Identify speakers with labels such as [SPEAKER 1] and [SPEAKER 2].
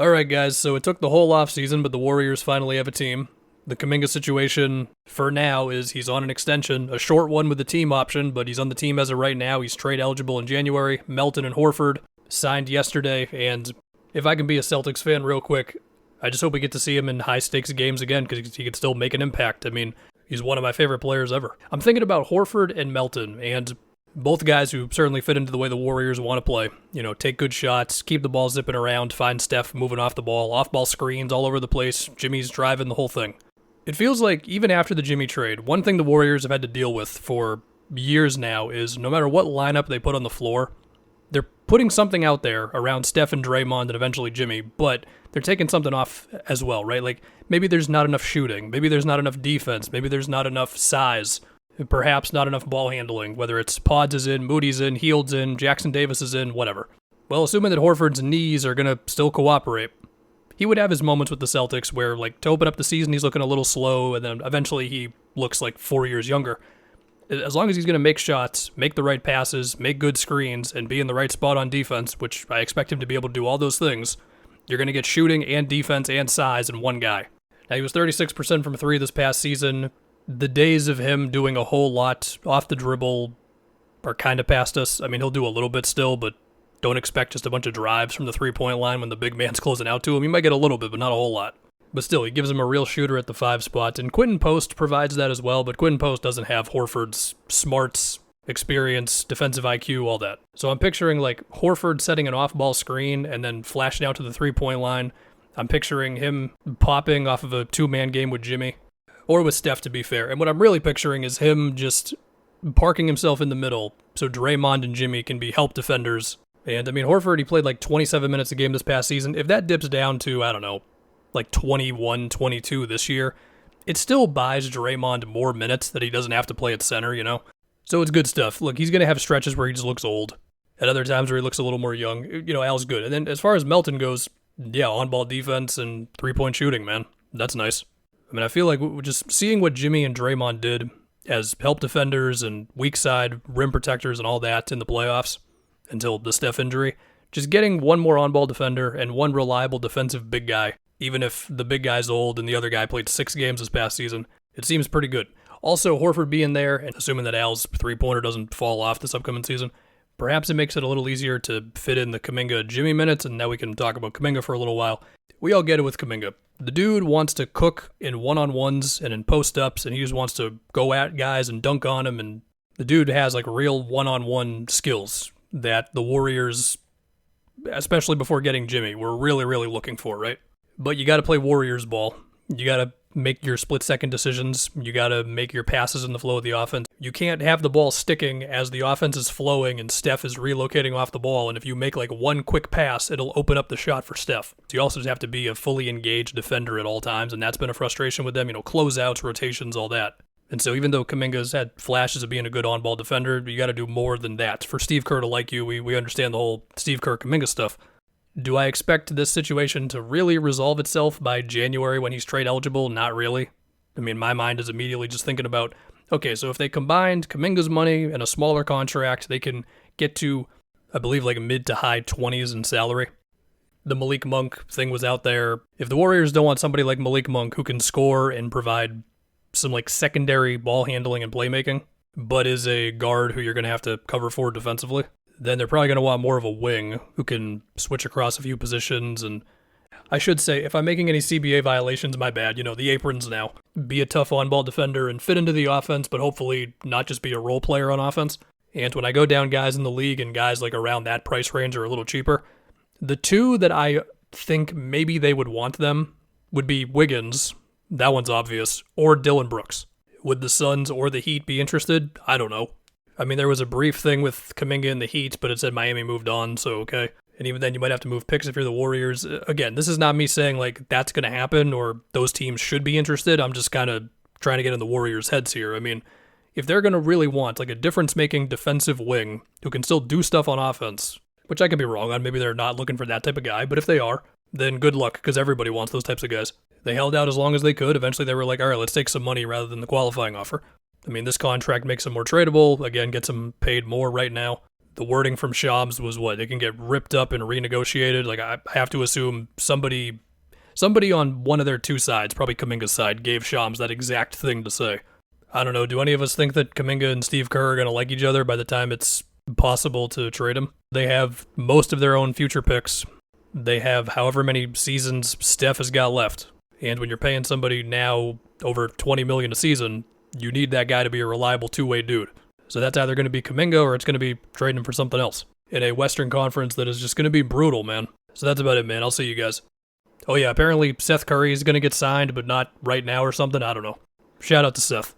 [SPEAKER 1] Alright guys, so it took the whole offseason, but the Warriors finally have a team. The Kuminga situation, for now, is he's on an extension, a short one with the team option, but he's on the team as of right now. He's trade eligible in January. Melton and Horford signed yesterday, and if I can be a Celtics fan real quick, I just hope we get to see him in high-stakes games again, because he could still make an impact. I mean, he's one of my favorite players ever. I'm thinking about Horford and Melton, and both guys who certainly fit into the way the Warriors want to play. You know, take good shots, keep the ball zipping around, find Steph moving off the ball, off-ball screens all over the place, Jimmy's driving the whole thing. It feels like, even after the Jimmy trade, one thing the Warriors have had to deal with for years now is no matter what lineup they put on the floor, they're putting something out there around Steph and Draymond and eventually Jimmy, but they're taking something off as well, right? Like, maybe there's not enough shooting, maybe there's not enough defense, maybe there's not enough size, perhaps not enough ball handling, whether it's Pods is in, Moody's in, Hield's in, Jackson Davis is in, whatever. Well, assuming that Horford's knees are going to still cooperate, he would have his moments with the Celtics where, like, to open up the season, he's looking a little slow, and then eventually he looks like 4 years younger. As long as he's going to make shots, make the right passes, make good screens, and be in the right spot on defense, which I expect him to be able to do all those things, you're going to get shooting and defense and size in one guy. Now, he was 36% from three this past season. The days of him doing a whole lot off the dribble are kind of past us. I mean, he'll do a little bit still, but don't expect just a bunch of drives from the three-point line when the big man's closing out to him. He might get a little bit, but not a whole lot. But still, he gives him a real shooter at the 5 spot, and Quentin Post provides that as well, but Quentin Post doesn't have Horford's smarts, experience, defensive IQ, all that. So I'm picturing, like, Horford setting an off-ball screen and then flashing out to the three-point line. I'm picturing him popping off of a two-man game with Jimmy, or with Steph, to be fair. And what I'm really picturing is him just parking himself in the middle so Draymond and Jimmy can be help defenders. And, I mean, Horford, he played like 27 minutes a game this past season. If that dips down to, I don't know, like 21, 22 this year, it still buys Draymond more minutes that he doesn't have to play at center, you know? So it's good stuff. Look, he's going to have stretches where he just looks old. At other times where he looks a little more young. You know, Al's good. And then as far as Melton goes, yeah, on-ball defense and three-point shooting, man. That's nice. I mean, I feel like just seeing what Jimmy and Draymond did as help defenders and weak side rim protectors and all that in the playoffs until the Steph injury, just getting one more on-ball defender and one reliable defensive big guy, even if the big guy's old and the other guy played 6 games this past season, it seems pretty good. Also, Horford being there, and assuming that Al's three-pointer doesn't fall off this upcoming season, perhaps it makes it a little easier to fit in the Kuminga-Jimmy minutes, and now we can talk about Kuminga for a little while. We all get it with Kuminga. The dude wants to cook in one-on-ones and in post-ups, and he just wants to go at guys and dunk on them, and the dude has, like, real one-on-one skills that the Warriors, especially before getting Jimmy, were really, really looking for, right? But you got to play Warriors ball. You got to make your split-second decisions. You got to make your passes in the flow of the offense. You can't have the ball sticking as the offense is flowing and Steph is relocating off the ball, and if you make like one quick pass, it'll open up the shot for Steph. So you also just have to be a fully engaged defender at all times, and that's been a frustration with them, you know, closeouts, rotations, all that. And so even though Kuminga's had flashes of being a good on-ball defender, you got to do more than that. For Steve Kerr to like you, we understand the whole Steve Kerr-Kuminga stuff. Do I expect this situation to really resolve itself by January when he's trade eligible? Not really. I mean, my mind is immediately just thinking about, okay, so if they combined Kuminga's money and a smaller contract, they can get to, I believe, like mid to high 20s in salary. The Malik Monk thing was out there. If the Warriors don't want somebody like Malik Monk who can score and provide some like secondary ball handling and playmaking, but is a guard who you're going to have to cover for defensively, then they're probably going to want more of a wing who can switch across a few positions. And I should say, if I'm making any CBA violations, my bad, you know, the aprons now. Be a tough on-ball defender and fit into the offense, but hopefully not just be a role player on offense. And when I go down guys in the league and guys like around that price range or a little cheaper, the two that I think maybe they would want them would be Wiggins, that one's obvious, or Dillon Brooks. Would the Suns or the Heat be interested? I don't know. I mean, there was a brief thing with Kuminga and the Heat, but it said Miami moved on, so okay. And even then, you might have to move picks if you're the Warriors. Again, this is not me saying, like, that's going to happen or those teams should be interested. I'm just kind of trying to get in the Warriors' heads here. I mean, if they're going to really want, like, a difference-making defensive wing who can still do stuff on offense, which I could be wrong on, maybe they're not looking for that type of guy, but if they are, then good luck, because everybody wants those types of guys. They held out as long as they could. Eventually, they were like, all right, let's take some money rather than the qualifying offer. I mean, this contract makes him more tradable. Again, gets him paid more right now. The wording from Shams was what? They can get ripped up and renegotiated. Like, I have to assume somebody on one of their two sides, probably Kuminga's side, gave Shams that exact thing to say. I don't know. Do any of us think that Kuminga and Steve Kerr are going to like each other by the time it's possible to trade him? They have most of their own future picks. They have however many seasons Steph has got left. And when you're paying somebody now over $20 million a season, you need that guy to be a reliable two-way dude. So that's either going to be Kuminga or it's going to be trading him for something else. In a Western Conference that is just going to be brutal, man. So that's about it, man. I'll see you guys. Oh yeah, apparently Seth Curry is going to get signed, but not right now or something. I don't know. Shout out to Seth.